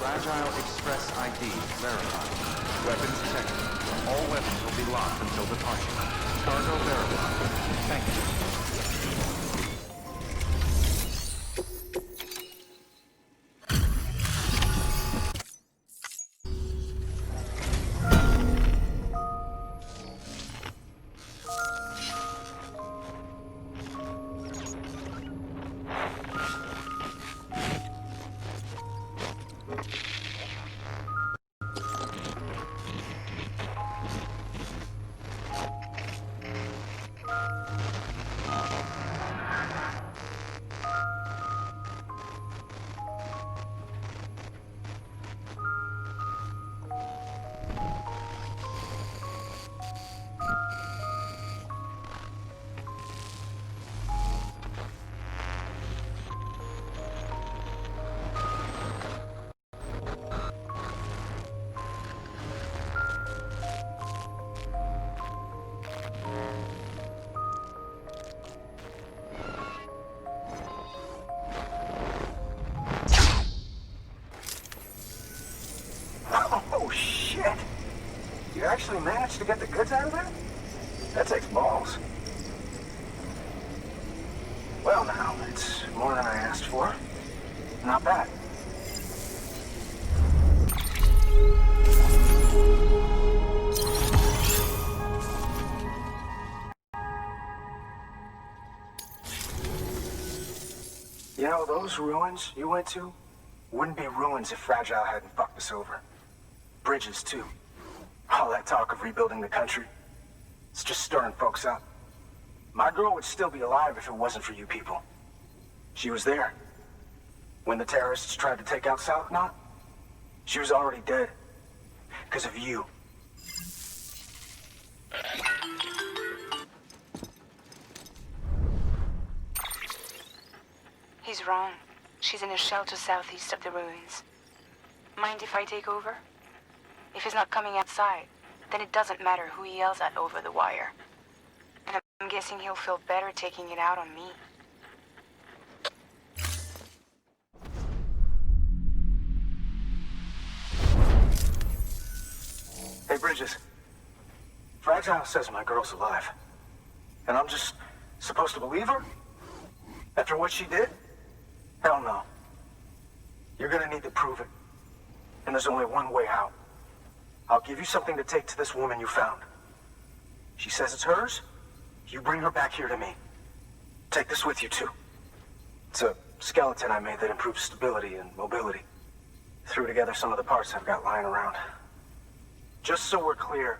Fragile Express ID verified. Weapons checked. All weapons will be locked until departure. Cargo verified. Thank you. Oh, shit! You actually managed to get the goods out of there? That takes balls. Well, now, it's more than I asked for. Not bad. You know, those ruins you went to wouldn't be ruins if Fragile hadn't fucked us over. Bridges, too. All that talk of rebuilding the country, it's just stirring folks up. My girl would still be alive if it wasn't for you people. She was there. When the terrorists tried to take out South Knot, she was already dead. Because of you. He's wrong. She's in a shelter southeast of the ruins. Mind if I take over? If he's not coming outside, then it doesn't matter who he yells at over the wire. And I'm guessing he'll feel better taking it out on me. Hey, Bridges. Fragile says my girl's alive. And I'm just supposed to believe her? After what she did? Hell no. You're gonna need to prove it. And there's only one way out. I'll give you something to take to this woman you found. She says it's hers. You bring her back here to me. Take this with you, too. It's a skeleton I made that improves stability and mobility. Threw together some of the parts I've got lying around. Just so we're clear,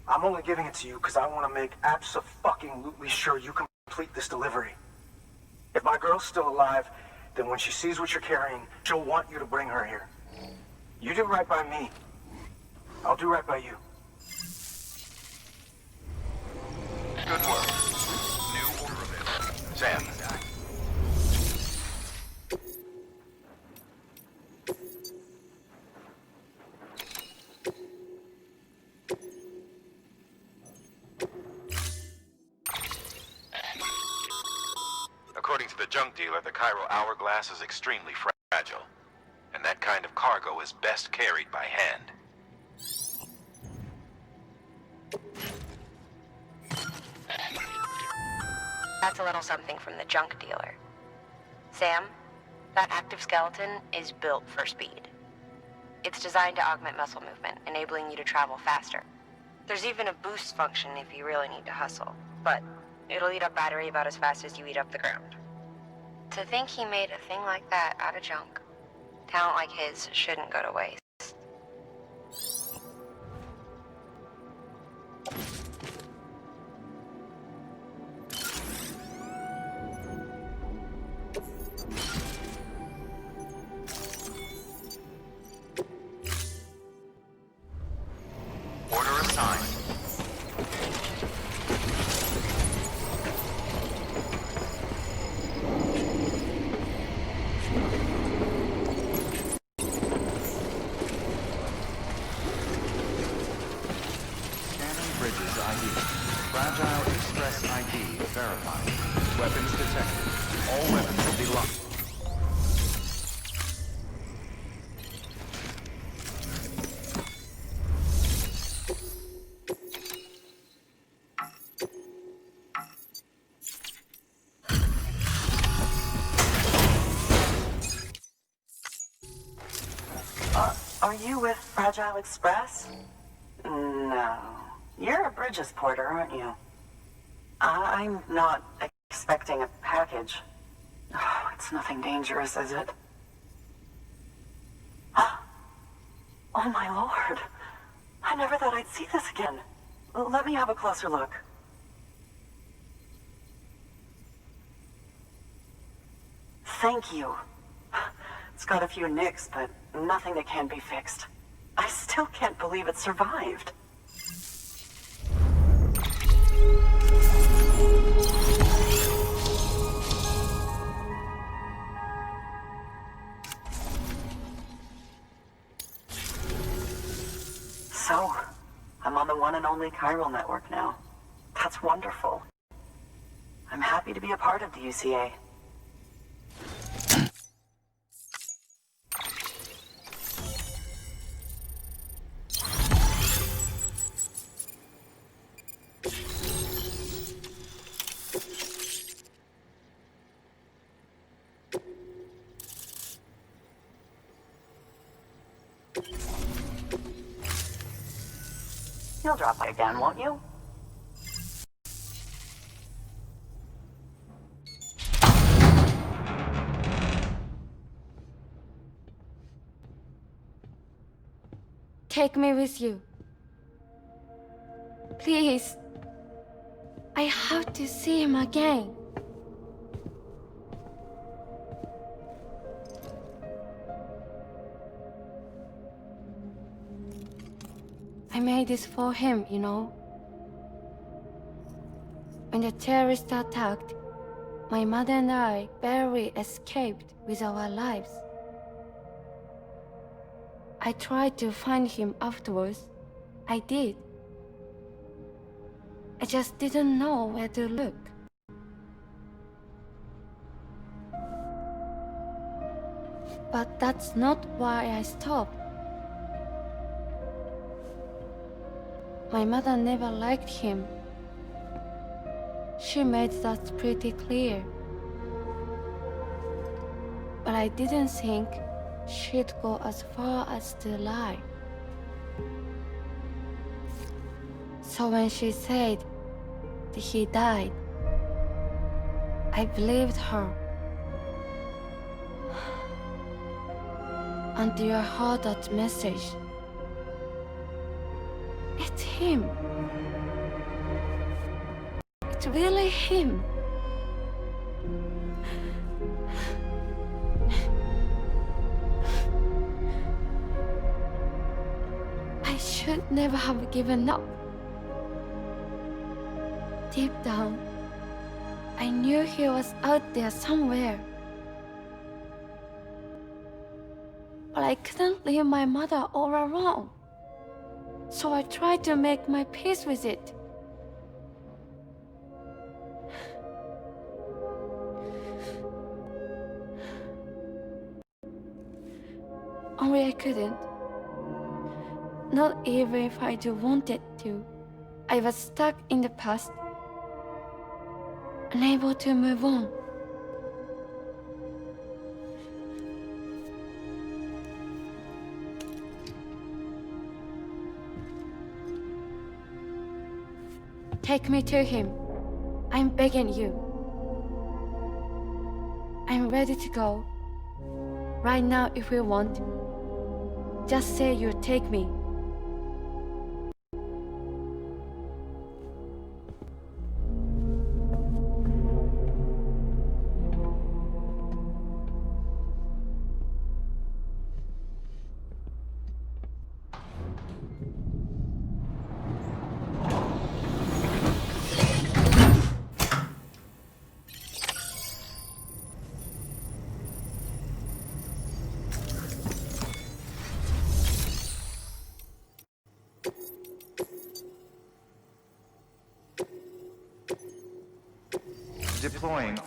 I'm only giving it to you because I want to make abso-fucking-lutely sure you complete this delivery. If my girl's still alive, then when she sees what you're carrying, she'll want you to bring her here. You do right by me. I'll do right by you. Good work. New order available. Sam. According to the junk dealer, the chiral hourglass is extremely fragile. And that kind of cargo is best carried by hand. That's a little something from the junk dealer. Sam, that active skeleton is built for speed. It's designed to augment muscle movement, enabling you to travel faster. There's even a boost function if you really need to hustle, but it'll eat up battery about as fast as you eat up the ground. To think he made a thing like that out of junk. Talent like his shouldn't go to waste. Order assigned. Are you with Fragile Express? No. You're a Bridges porter, aren't you? I'm not expecting a package. Oh, it's nothing dangerous, is it? Oh my lord. I never thought I'd see this again. Let me have a closer look. Thank you. It's got a few nicks, but nothing that can't be fixed. I still can't believe it survived. So, I'm on the one and only chiral network now. That's wonderful. I'm happy to be a part of the UCA. You'll drop by again, won't you? Take me with you. Please. I have to see him again. I made this for him, you know. When the terrorists attacked, my mother and I barely escaped with our lives. I tried to find him afterwards. I did. I just didn't know where to look. But that's not why I stopped. My mother never liked him. She made that pretty clear. But I didn't think she'd go as far as to lie. So when she said that he died, I believed her. Until I heard that message. It's him. It's really him. I should never have given up. Deep down, I knew he was out there somewhere. But I couldn't leave my mother all alone. So I tried to make my peace with it. Only I couldn't. Not even if I do wanted to. I was stuck in the past, unable to move on. Take me to him. I'm begging you. I'm ready to go. Right now if you want. Just say you'll take me. Deploying.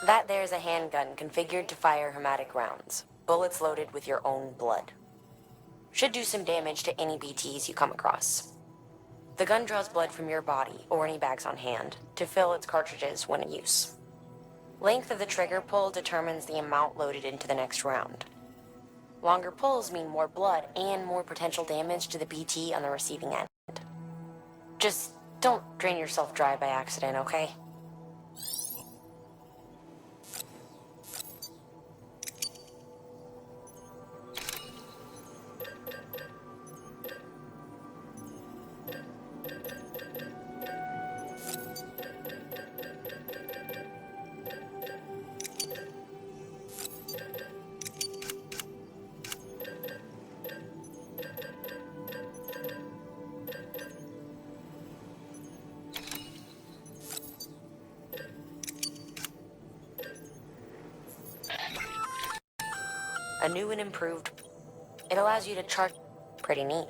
That there's a handgun configured to fire hermetic rounds. Bullets loaded with your own blood. Should do some damage to any BTs you come across. The gun draws blood from your body, or any bags on hand, to fill its cartridges when in use. Length of the trigger pull determines the amount loaded into the next round. Longer pulls mean more blood and more potential damage to the BT on the receiving end. Just don't drain yourself dry by accident, okay? A new and improved. It allows you to charge. Pretty neat.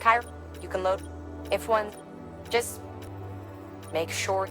Kyra, you can load if one. Just make sure.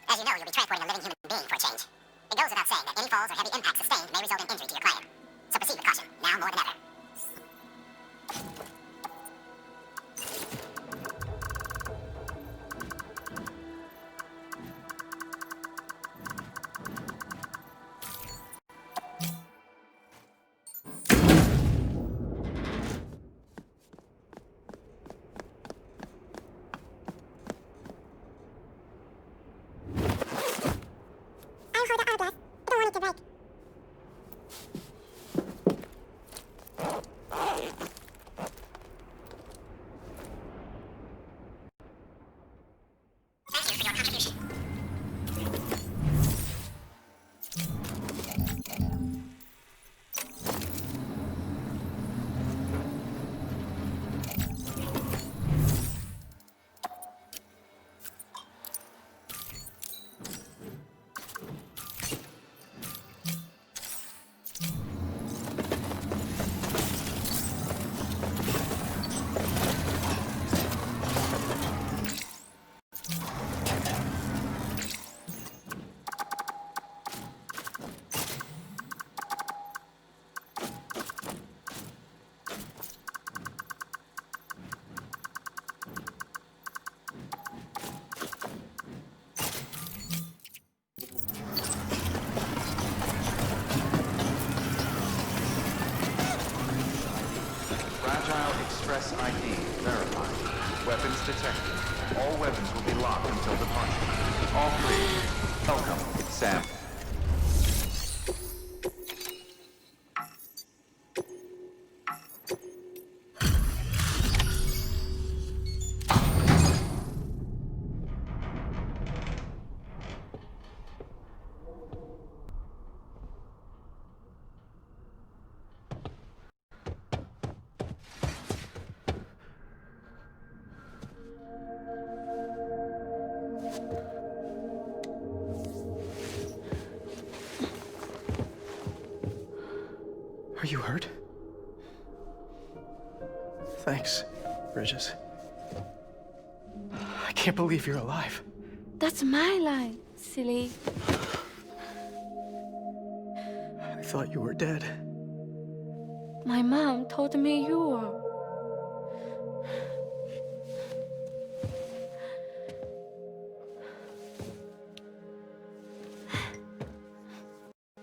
As you know, you'll be transporting a living human being for a change. It goes without saying that any falls or heavy impacts sustained may result in injury to your client. So proceed with caution, now more than ever. Express ID verified. Weapons detected. All weapons will be locked until departure. All three. Welcome, Sam. Are you hurt? Thanks, Bridges. I can't believe you're alive. That's my line, silly. I thought you were dead. My mom told me you were.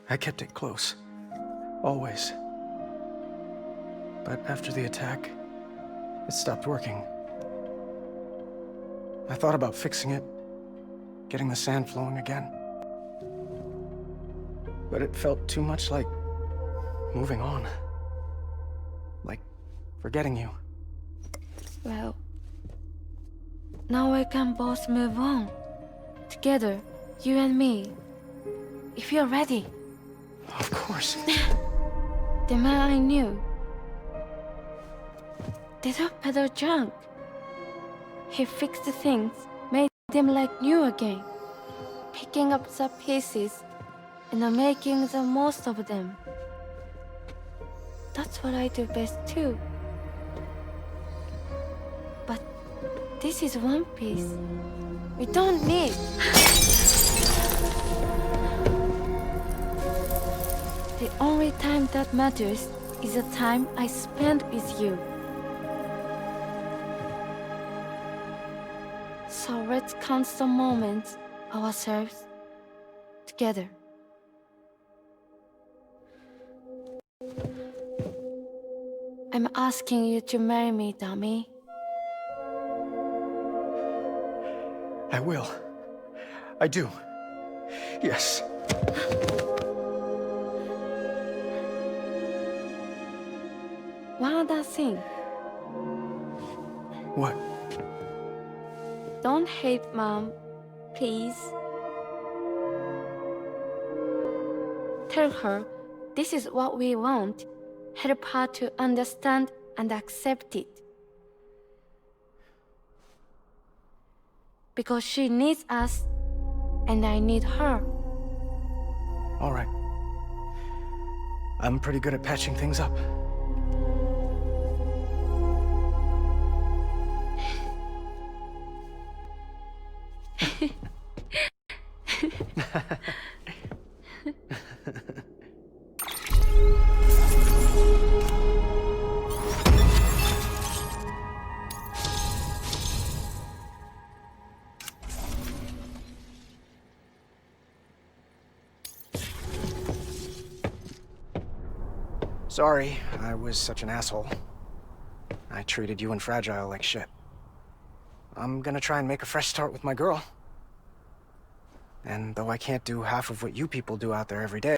I kept it close. Always. But after the attack, it stopped working. I thought about fixing it, getting the sand flowing again. But it felt too much like moving on. Like forgetting you. Well, now we can both move on. Together, you and me. If you're ready. Of course. The man I knew. They don't peddle junk. He fixed things, made them like new again. Picking up the pieces and making the most of them. That's what I do best too. But this is one piece. We don't need. The only time that matters is the time I spend with you. So let's count the moments ourselves together. I'm asking you to marry me, dummy. I will. I do. Yes. One other thing. What? Don't hate Mom, please. Tell her this is what we want. Help her to understand and accept it. Because she needs us, and I need her. All right. I'm pretty good at patching things up. Sorry, I was such an asshole. I treated you and Fragile like shit. I'm gonna try and make a fresh start with my girl. And though I can't do half of what you people do out there every day,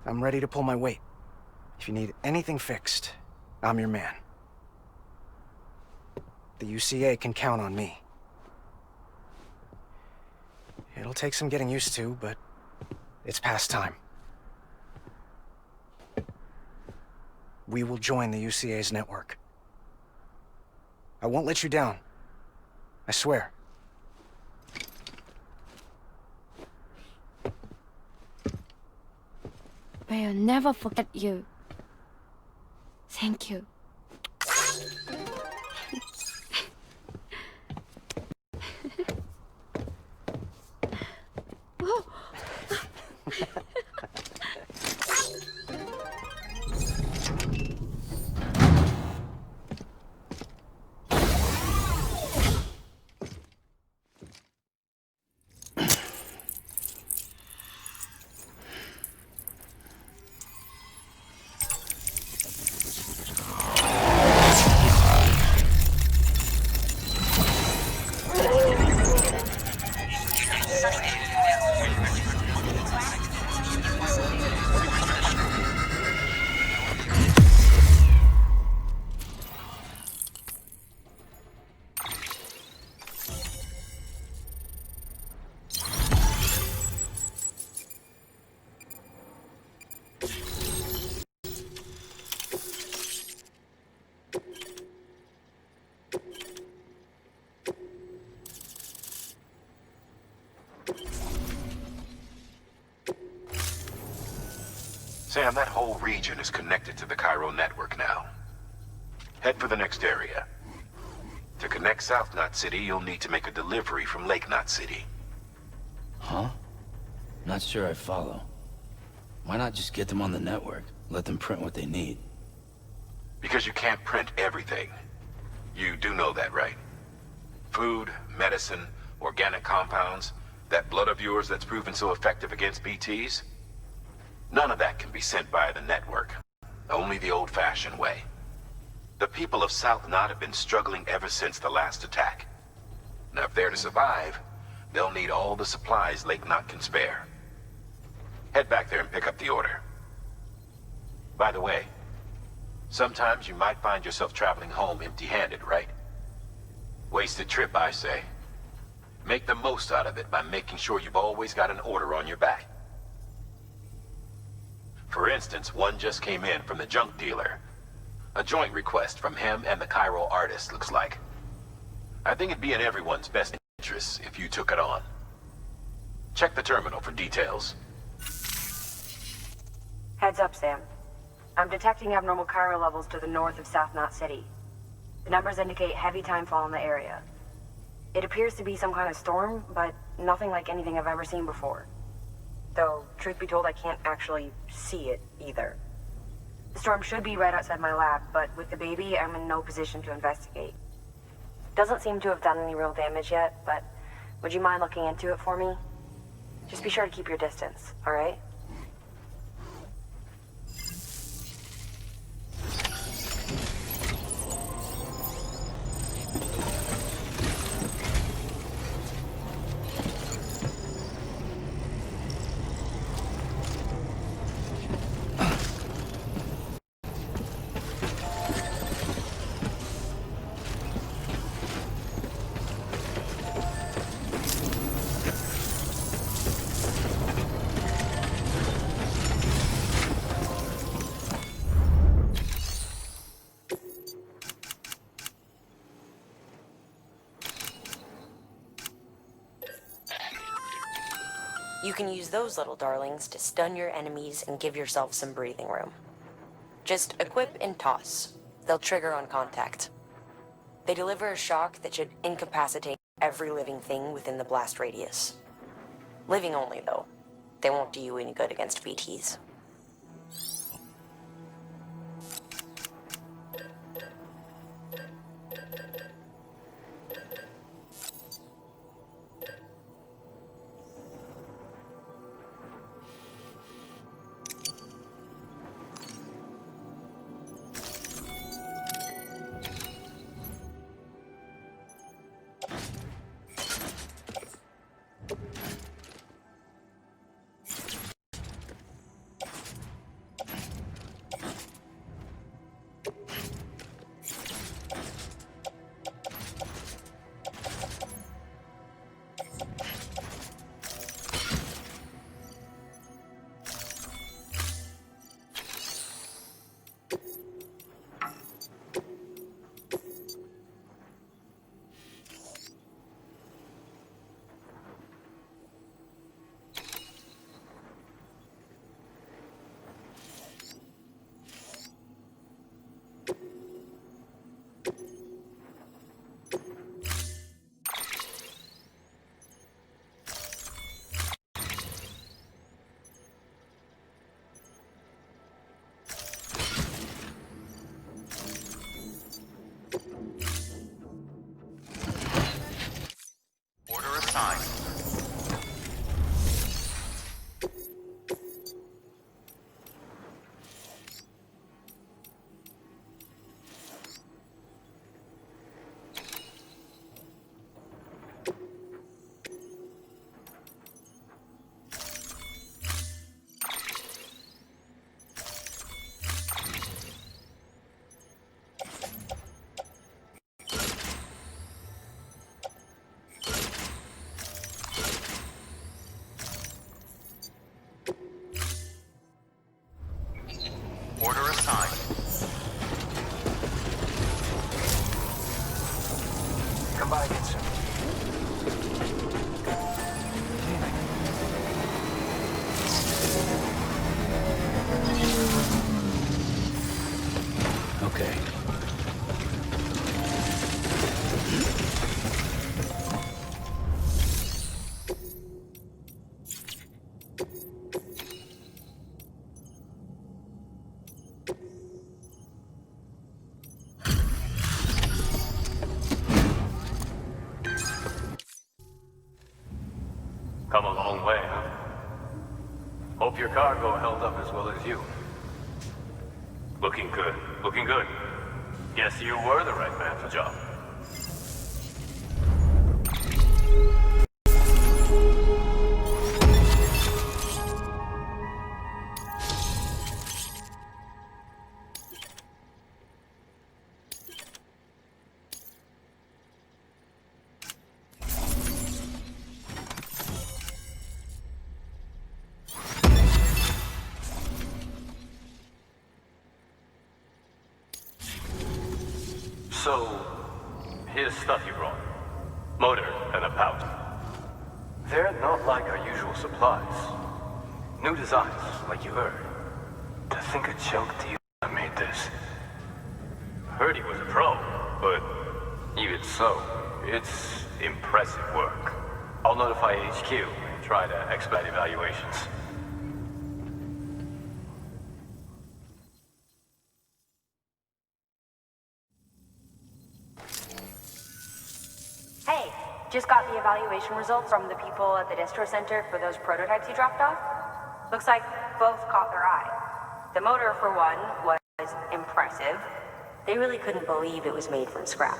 I'm ready to pull my weight. If you need anything fixed, I'm your man. The UCA can count on me. It'll take some getting used to, but it's past time. We will join the UCA's network. I won't let you down. I swear. We'll never forget you. Thank you. Sam, that whole region is connected to the Cairo network now. Head for the next area. To connect South Knot City, you'll need to make a delivery from Lake Knot City. Huh? Not sure I follow. Why not just get them on the network? Let them print what they need. Because you can't print everything. You do know that, right? Food, medicine, organic compounds, that blood of yours that's proven so effective against BTs? None of that can be sent via the network. Only the old-fashioned way. The people of South Knot have been struggling ever since the last attack. Now, if they're to survive, they'll need all the supplies Lake Knot can spare. Head back there and pick up the order. By the way, sometimes you might find yourself traveling home empty-handed, right? Wasted trip, I say. Make the most out of it by making sure you've always got an order on your back. For instance, one just came in from the junk dealer. A joint request from him and the Cairo artist, looks like. I think it'd be in everyone's best interest if you took it on. Check the terminal for details. Heads up, Sam. I'm detecting abnormal Cairo levels to the north of South Knot City. The numbers indicate heavy timefall in the area. It appears to be some kind of storm, but nothing like anything I've ever seen before. Though, truth be told, I can't actually see it either. The storm should be right outside my lab, but with the baby, I'm in no position to investigate. Doesn't seem to have done any real damage yet, but would you mind looking into it for me? Just be sure to keep your distance, alright? You can use those little darlings to stun your enemies and give yourself some breathing room. Just equip and toss. They'll trigger on contact. They deliver a shock that should incapacitate every living thing within the blast radius. Living only, though. They won't do you any good against BTs. Order assigned. Order assigned. Come by again soon. Okay. Come a long way, huh? Hope your cargo held up as well as you. Looking good, looking good. Guess you were the right man for the job. So, here's stuff you brought. Motor and a pouch. They're not like our usual supplies. New designs, like you heard. To think a junk dealer made this. Heard he was a pro, but even so, it's impressive work. I'll notify HQ and try to expedite evaluations. Hey, just got the evaluation results from the people at the distro center for those prototypes you dropped off. Looks like both caught their eye. The motor, for one, was impressive. They really couldn't believe it was made from scrap.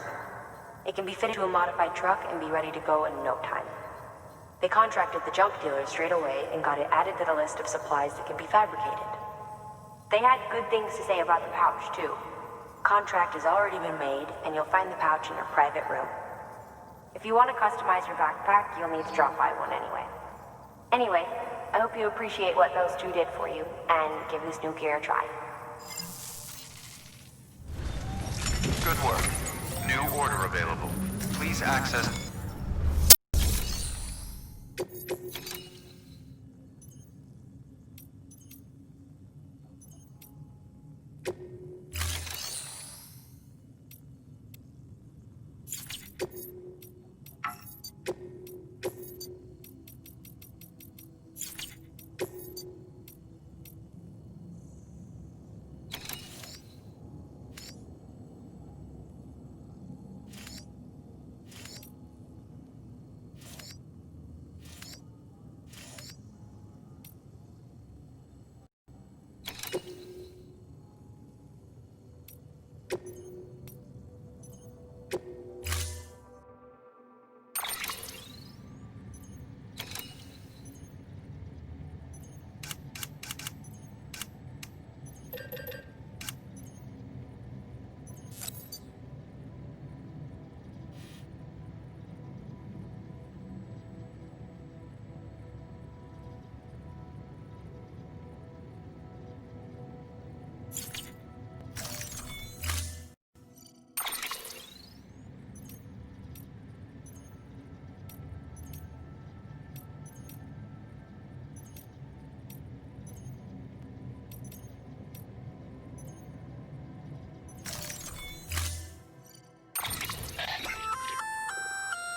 It can be fitted to a modified truck and be ready to go in no time. They contracted the junk dealer straight away and got it added to the list of supplies that can be fabricated. They had good things to say about the pouch, too. Contract has already been made, and you'll find the pouch in your private room. If you want to customize your backpack, you'll need to drop by one anyway. Anyway, I hope you appreciate what those two did for you, and give this new gear a try. Good work. New order available. Please access...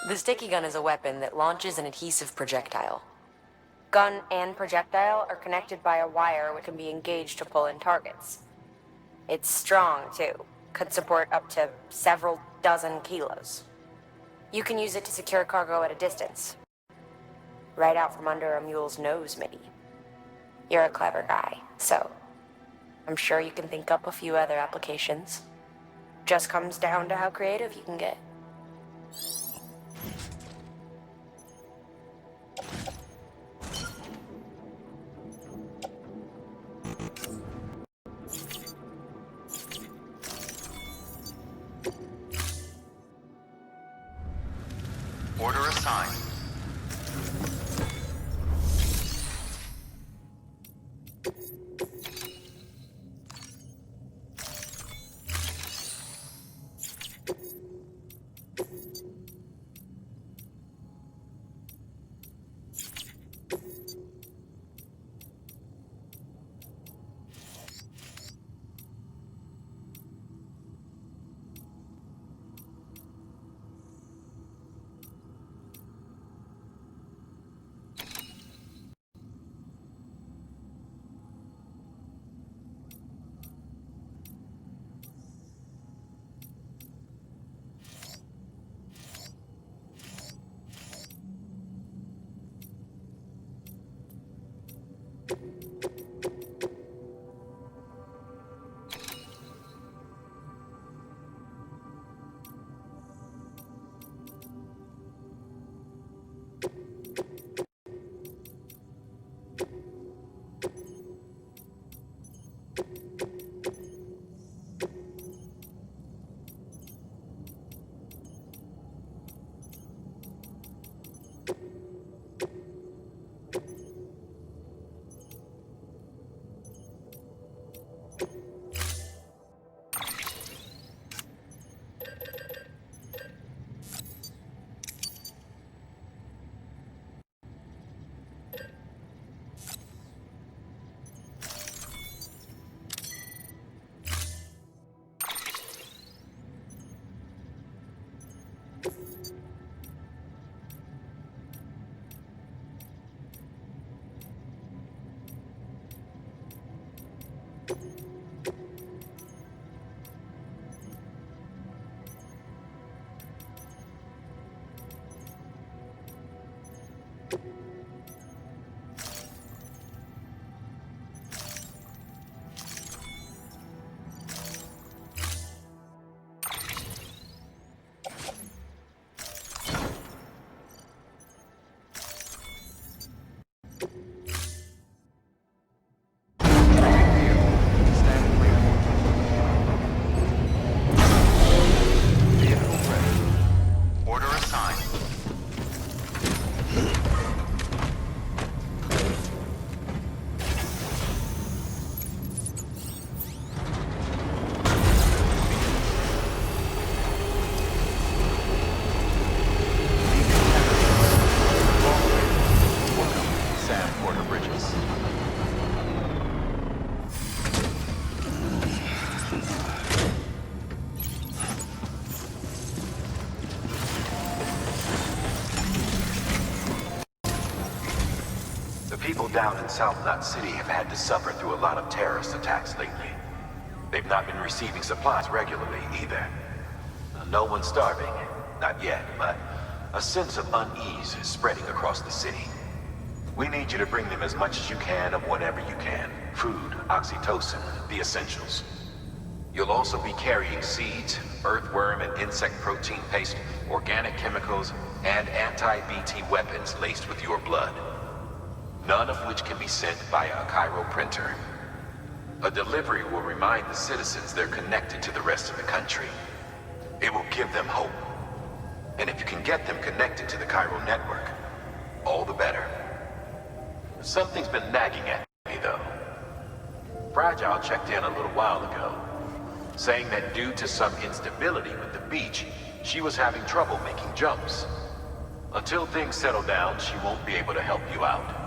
The sticky gun is a weapon that launches an adhesive projectile. Gun and projectile are connected by a wire which can be engaged to pull in targets. It's strong, too. Could support up to several dozen kilos. You can use it to secure cargo at a distance. Right out from under a mule's nose, maybe. You're a clever guy, so I'm sure you can think up a few other applications. Just comes down to how creative you can get. Order assigned. People down in South Knot City have had to suffer through a lot of terrorist attacks lately. They've not been receiving supplies regularly either. No one's starving, not yet, but a sense of unease is spreading across the city. We need you to bring them as much as you can of whatever you can. Food, oxytocin, the essentials. You'll also be carrying seeds, earthworm and insect protein paste, organic chemicals, and anti-BT weapons laced with your blood. None of which can be sent via a Cairo printer. A delivery will remind the citizens they're connected to the rest of the country. It will give them hope. And if you can get them connected to the Cairo network, all the better. Something's been nagging at me, though. Fragile checked in a little while ago, saying that due to some instability with the beach, she was having trouble making jumps. Until things settle down, she won't be able to help you out.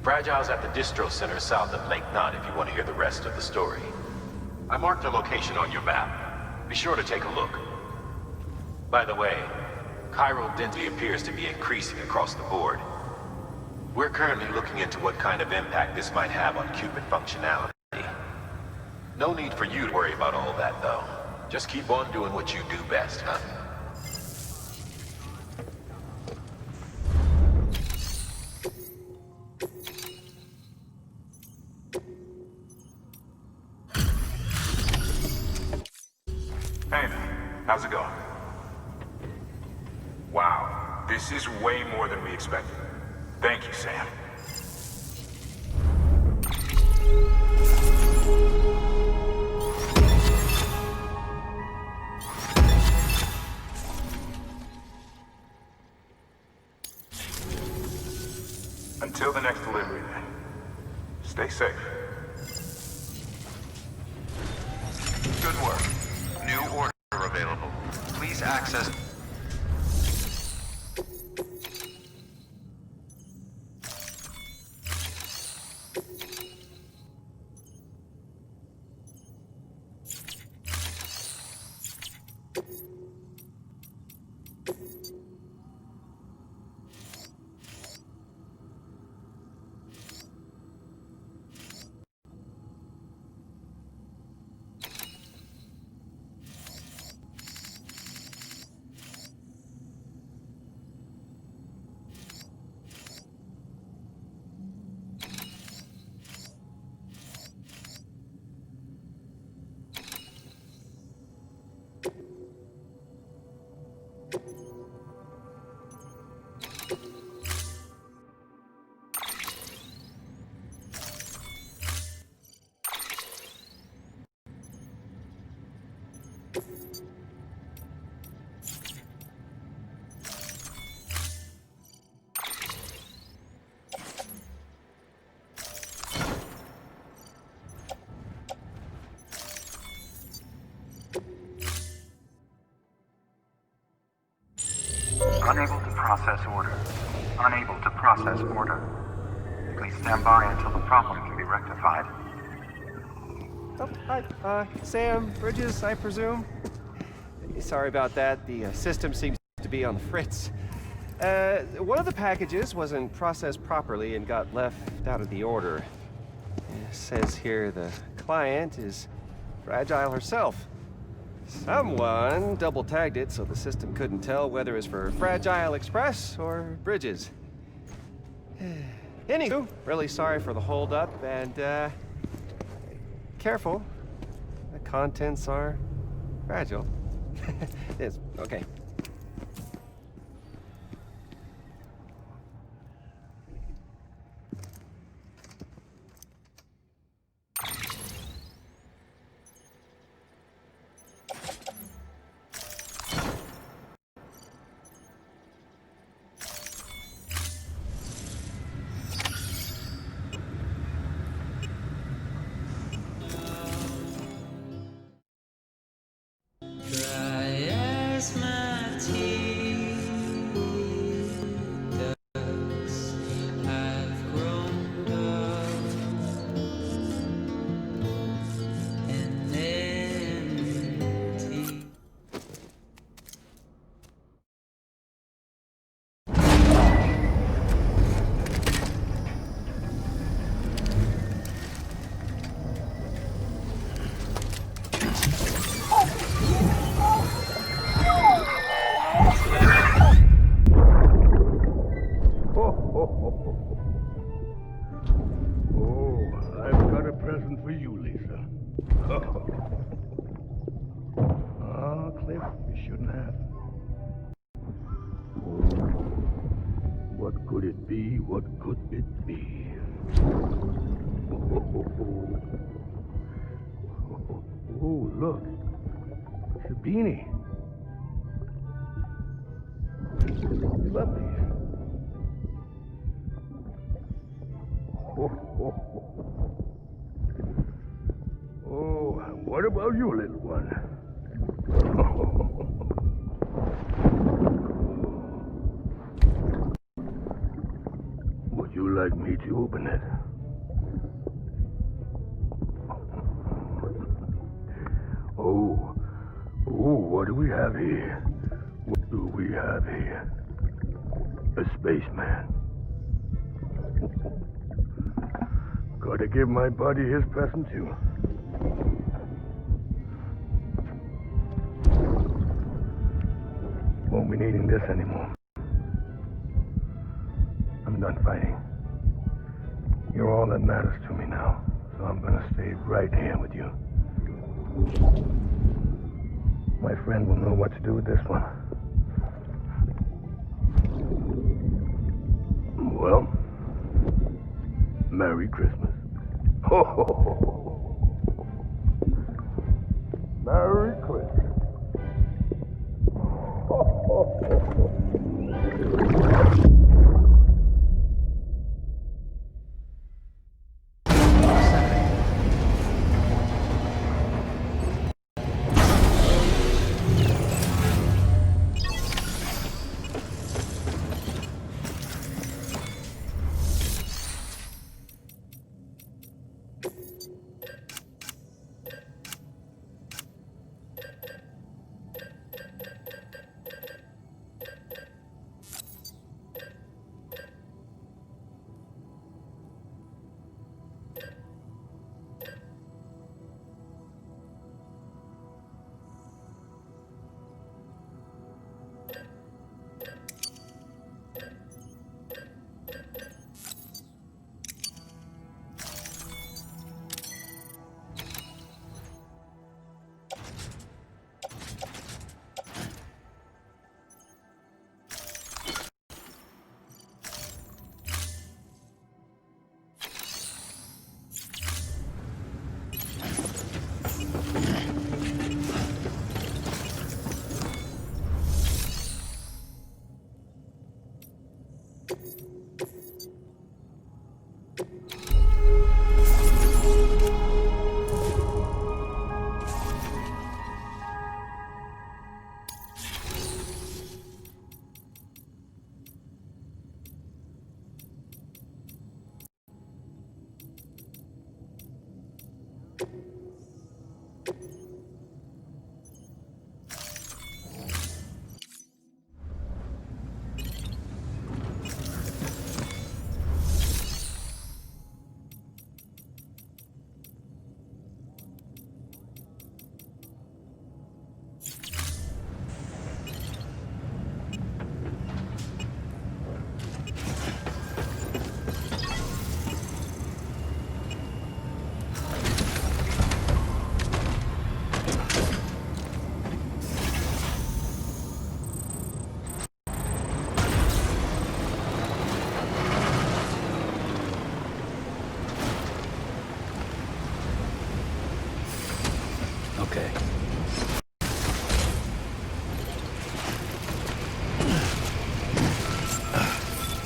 Fragile's at the distro center south of Lake Knot if you want to hear the rest of the story. I marked the location on your map. Be sure to take a look. By the way, chiral density appears to be increasing across the board. We're currently looking into what kind of impact this might have on Cupid functionality. No need for you to worry about all that, though. Just keep on doing what you do best, huh? Hey, how's it going? Wow, this is way more than we expected. Thank you, Sam. Until the next delivery, then. Stay safe. Good work. New order available. Please access... Unable to process order. Unable to process order. Please stand by until the problem can be rectified. Oh, hi. Sam, Bridges, I presume? Sorry about that. The system seems to be on the fritz. One of the packages wasn't processed properly and got left out of the order. It says here the client is Fragile herself. Someone double-tagged it so the system couldn't tell whether it was for Fragile Express or Bridges. Anywho, really sorry for the holdup, and careful. The contents are fragile. Yes, okay. What could it be? What could it be? Oh, look. It's a beanie. You love these. Oh, what about you, little one? Would you like me to open it? Oh, what do we have here? What do we have here? A spaceman. Gotta give my buddy his present too. Won't be needing this anymore. I'm done fighting. You're all that matters to me now, so I'm gonna stay right here with you. My friend will know what to do with this one. Well, Merry Christmas. Ho, ho, ho, ho. Merry Christmas. Ho, ho, ho, ho. okay.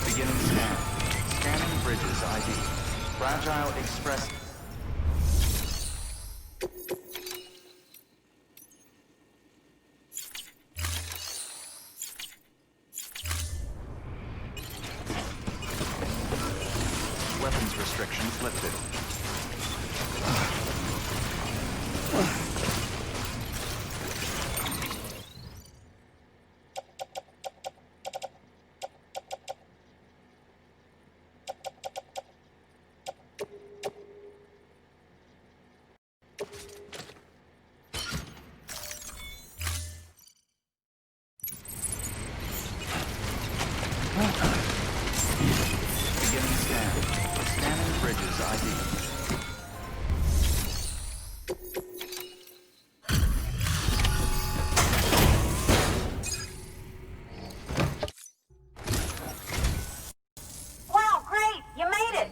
Beginning scan. Scanning bridges ID. Fragile Express. Weapons restrictions lifted. Beginning scan. Scanning bridges ID. Wow, great! You made it!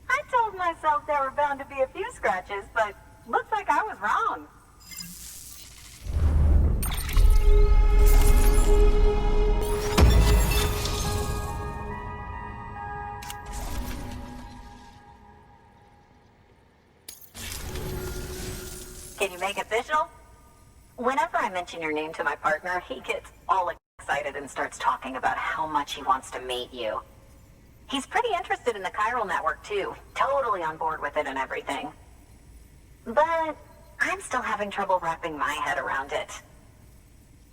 I told myself there were bound to be a few scratches, but looks like I was wrong. Can you make it official? Whenever I mention your name to my partner, he gets all excited and starts talking about how much he wants to meet you. He's pretty interested in the chiral network, too. Totally on board with it and everything. But I'm still having trouble wrapping my head around it.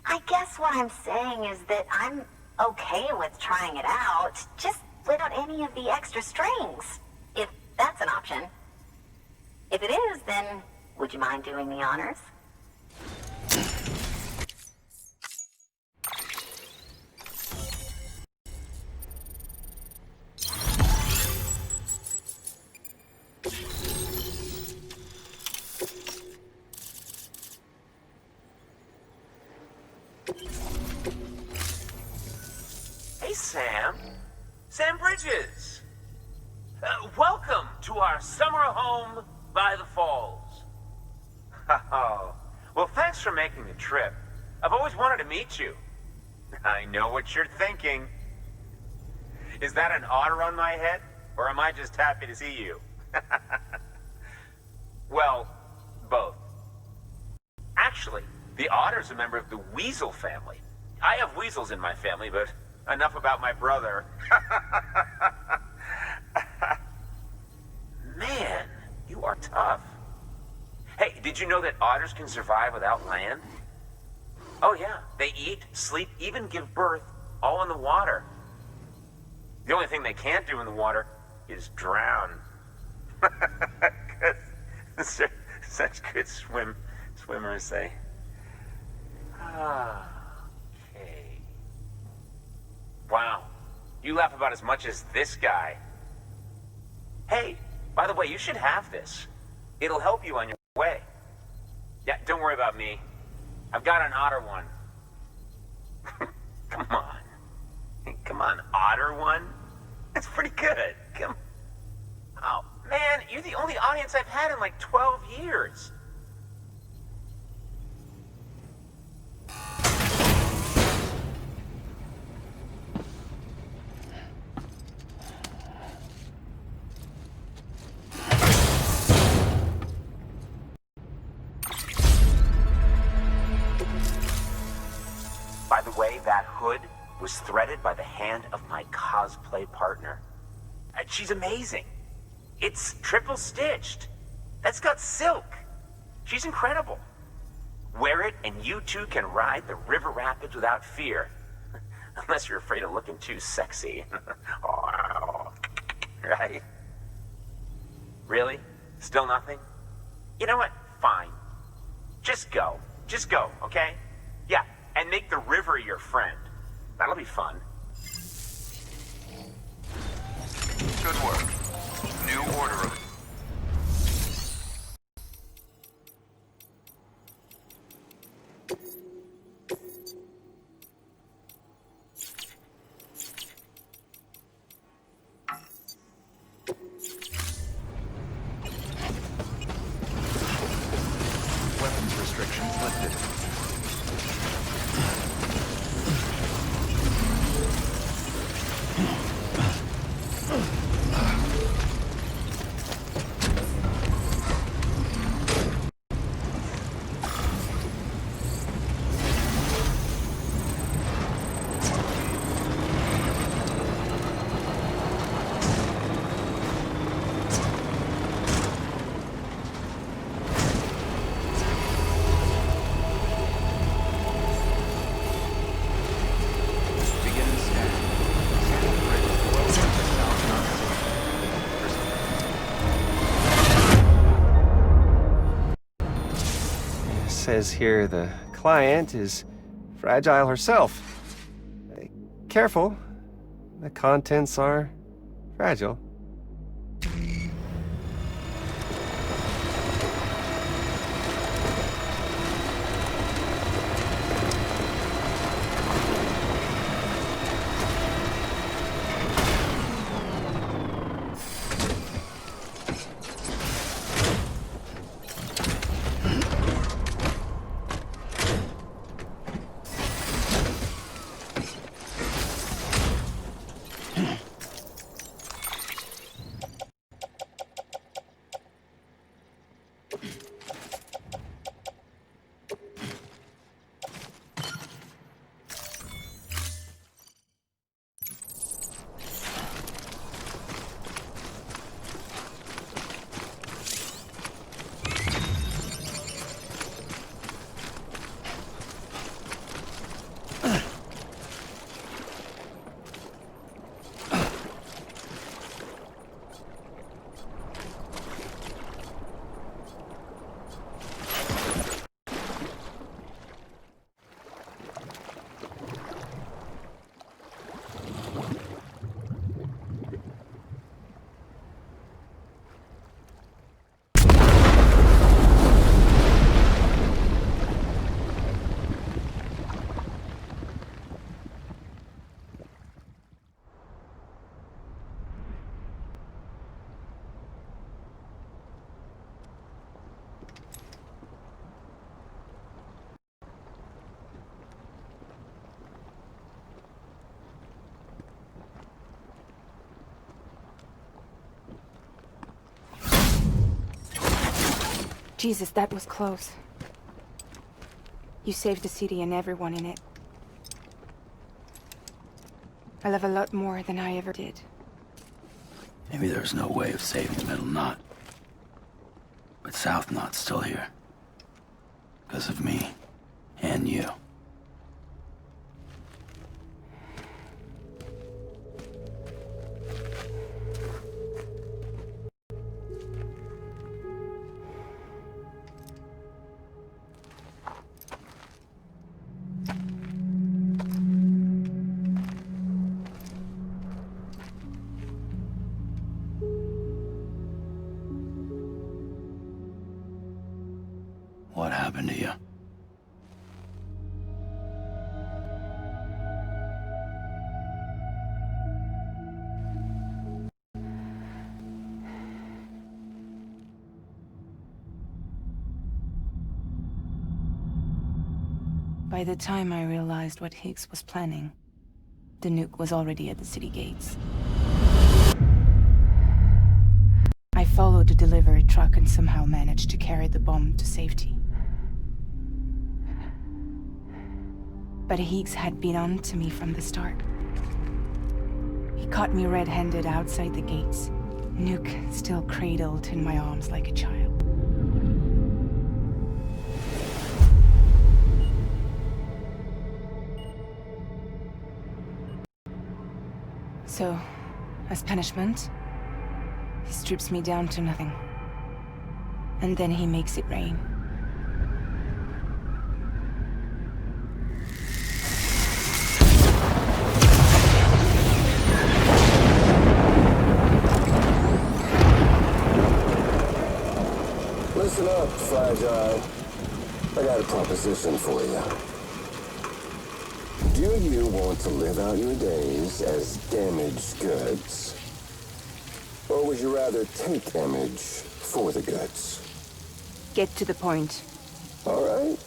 I guess what I'm saying is that I'm okay with trying it out, just without any of the extra strings, if that's an option. If it is, then would you mind doing the honors? Hey, Sam. Sam Bridges. Welcome to our summer home by the falls. Oh, well, thanks for making the trip. I've always wanted to meet you. I know what you're thinking. Is that an otter on my head, or am I just happy to see you? Well, both. Actually, the otter's a member of the weasel family. I have weasels in my family, but enough about my brother. Man, you are tough. Hey, did you know that otters can survive without land? Oh yeah, they eat, sleep, even give birth, all in the water. The only thing they can't do in the water is drown. Such good swimmers, they. Okay. Wow, you laugh about as much as this guy. Hey, by the way, you should have this. It'll help you on your way. Yeah, don't worry about me. I've got an otter one. Come on. Come on, otter one? That's pretty good. Come. Oh, man, you're the only audience I've had in like 12 years. By the way, that hood was threaded by the hand of my cosplay partner. And she's amazing. It's triple stitched. That's got silk. She's incredible. Wear it and you too can ride the river rapids without fear. Unless you're afraid of looking too sexy. Right? Really? Still nothing? You know what? Fine. Just go. Just go, okay? Yeah, and make the river your friend. That'll be fun. Good work. New order of... says here the client is Fragile herself. Careful. The contents are fragile. Jesus, that was close. You saved the city and everyone in it. I love a lot more than I ever did. Maybe there's no way of saving the Middle Knot. But South Knot's still here. Because of me. And you. What happened to you? By the time I realized what Higgs was planning, the nuke was already at the city gates. I followed the delivery truck and somehow managed to carry the bomb to safety. But Higgs had been on to me from the start. He caught me red-handed outside the gates, nuke still cradled in my arms like a child. So, as punishment, he strips me down to nothing. And then he makes it rain. Listen up, Fragile. I got a proposition for you. Do you want to live out your days as damaged goods? Or would you rather take damage for the goods? Get to the point. All right.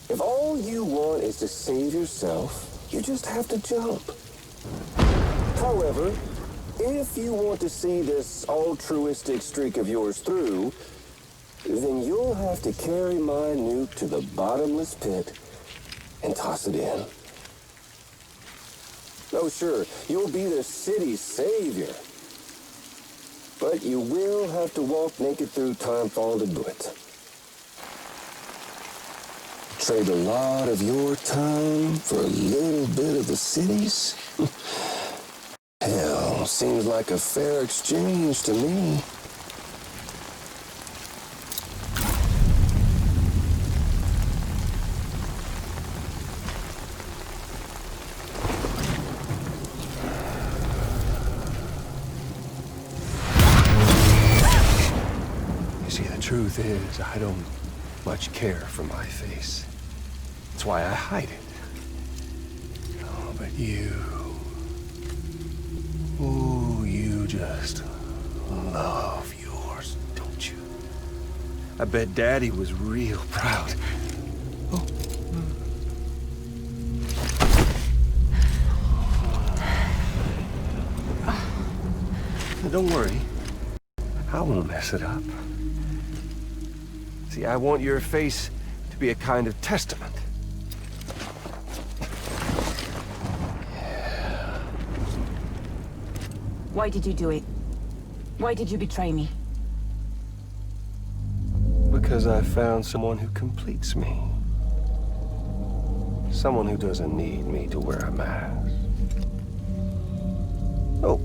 If all you want is to save yourself, you just have to jump. However, if you want to see this altruistic streak of yours through, then you'll have to carry my nuke to the bottomless pit and toss it in. Oh, sure, you'll be the city's savior. But you will have to walk naked through Timefall to do it. Trade a lot of your time for a little bit of the city's? Hell, seems like a fair exchange to me. truth is, I don't much care for my face. That's why I hide it. Oh, but you... Ooh, you just love yours, don't you? I bet Daddy was real proud. Oh. Don't worry. I won't mess it up. See, I want your face to be a kind of testament. Yeah. Why did you do it? Why did you betray me? Because I found someone who completes me. Someone who doesn't need me to wear a mask. Oh.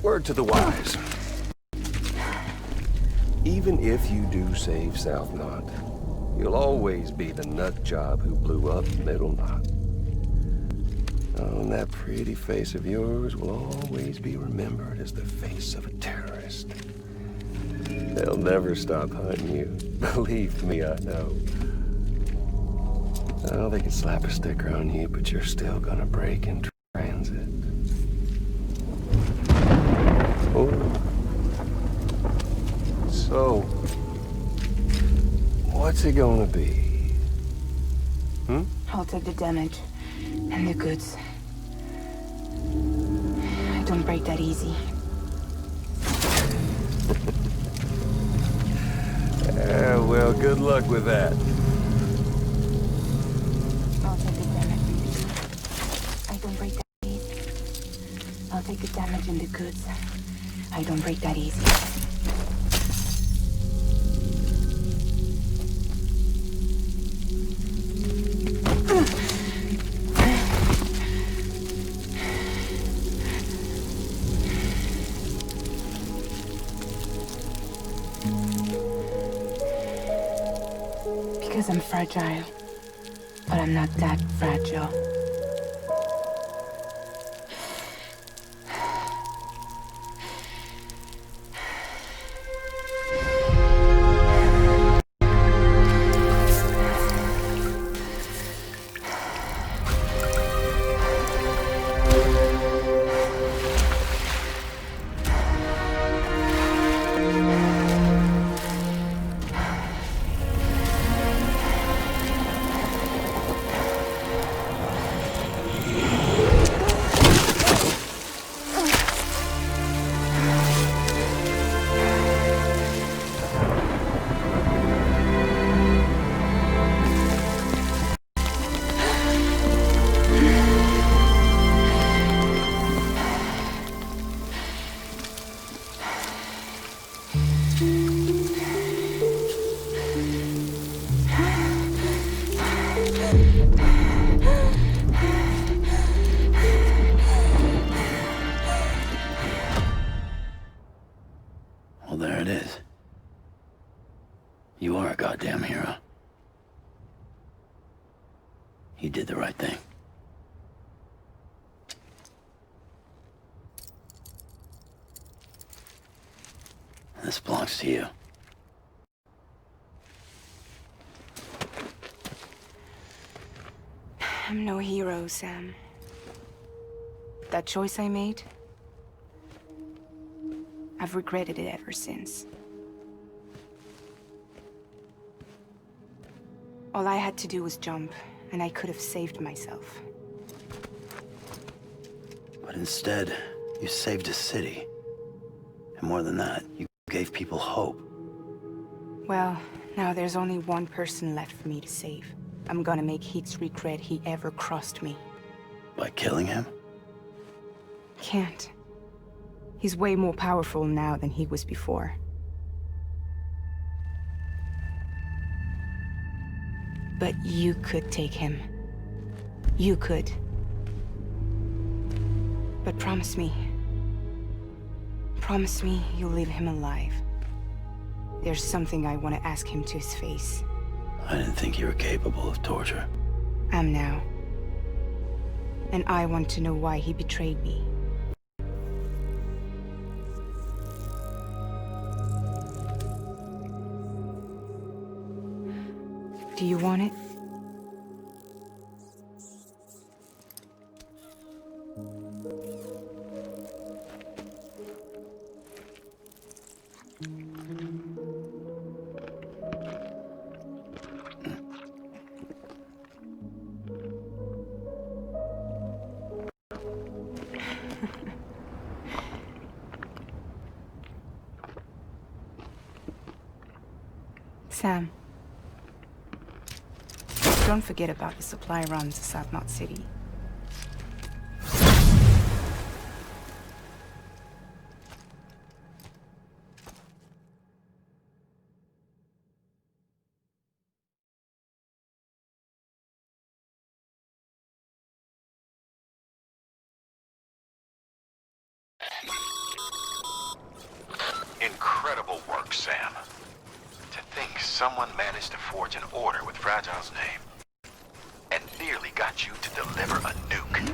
Word to the wise. Even if you do save South Knot, you'll always be the nut job who blew up Middle Knot. Oh, and that pretty face of yours will always be remembered as the face of a terrorist. They'll never stop hunting you. Believe me, I know. Oh, they can slap a sticker on you, but you're still gonna break in transit. Oh. So, what's it gonna be? Hmm? I'll take the damage and the goods. I don't break that easy. Yeah, well, good luck with that. I'll take the damage. I don't break that easy. I'll take the damage and the goods. I don't break that easy. Because I'm fragile, but I'm not that fragile. Well, there it is. You are a goddamn hero. You did the right thing. This belongs to you. I'm no hero, Sam. That choice I made, I've regretted it ever since. All I had to do was jump, and I could have saved myself. But instead, you saved a city. And more than that, you gave people hope. Well, now there's only one person left for me to save. I'm gonna make Heats regret he ever crossed me. By killing him? Can't. He's way more powerful now than he was before. But you could take him. You could. But promise me. Promise me you'll leave him alive. There's something I want to ask him to his face. I didn't think you were capable of torture. I'm now. And I want to know why he betrayed me. Do you want it? Sam, don't forget about the supply runs to South Knot City. Incredible work, Sam. To think someone managed to forge an order with Fragile's name and nearly got you to deliver a nuke.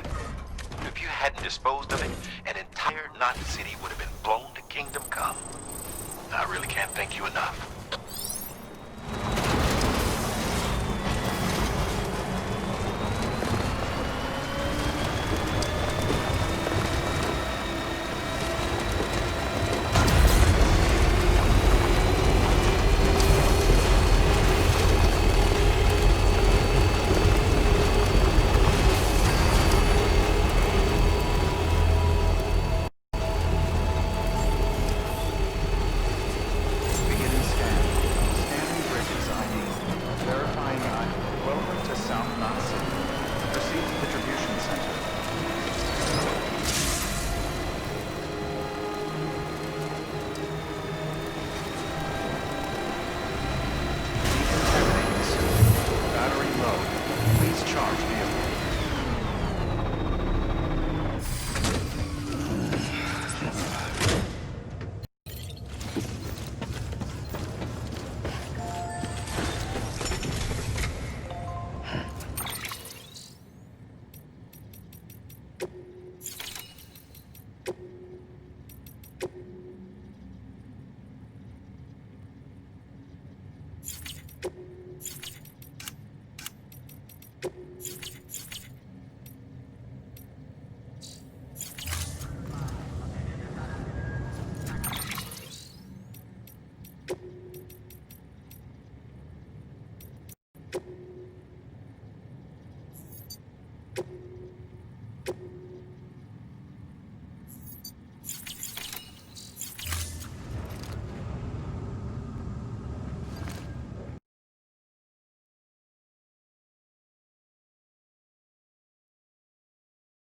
If you hadn't disposed of it, an entire Knot City would have been blown to kingdom come. I really can't thank you enough.